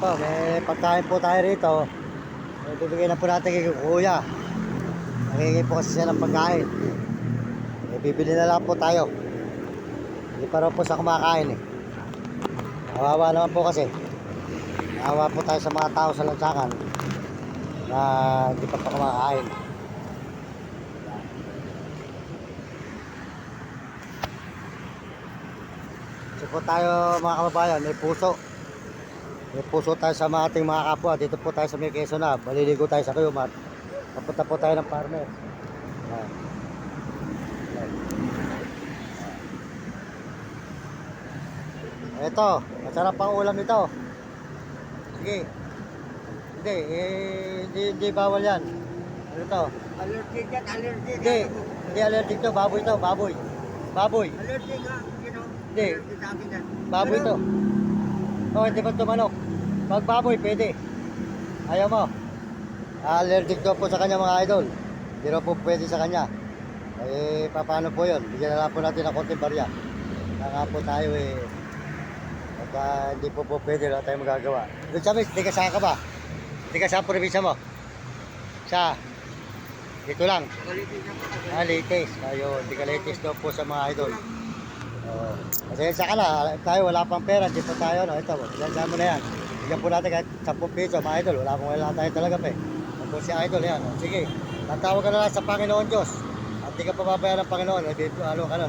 po, may pagkain po tayo rito. Bibigyan na po natin kay Kuya. Nangingi po kasi siya ng pagkain. Bibili na lang po tayo. Hindi pa raw po sa kumakain eh. Kawawa naman po kasi. Kawawa po tayo sa mga tao sa lansangan na hindi pa kumakain. So po tayo mga kababayan, may puso. May puso tayo sa mga ating mga kapwa. Dito po tayo sa may Quezon na. Maliligo tayo sa Kayumat. Papunta po tayo ng farmer. Ayan. Ito, masarap ang ulam ito. Sige. Hindi bawal yan. Ano ito? Allergic yan, allergic. Hindi allergic to, baboy to, baboy. Baboy. Allergic nga, Hindi. allergic sa akin yan. Baboy to. Oh, hindi ba ito manok? Pag baboy, pwede. Ayaw mo. Allergic to po sa kanya mga idol. Hindi raw po pwede sa kanya. Eh, paano po yun? Bigyan na lang po natin ng konting barya. Kaya po tayo eh. At hindi po pwede, wala tayong magagawa. Doon sa mis, di ka saan ka ba? Di ka saan probinsya mo? Sa? Dito lang. Latest. Ayun, di ka latest daw po sa mga idol. Pasensya ka na, tayo wala pang pera, di pa tayo, no? Ito, pasensya mo na yan. Bigyan po natin kahit 10 piso, mga idol, wala tayo talaga pa eh. Ako si idol yan, no? Sige, tatawag ka na lang sa Panginoon Diyos. At di ka pababayaan ng Panginoon, ano ka na,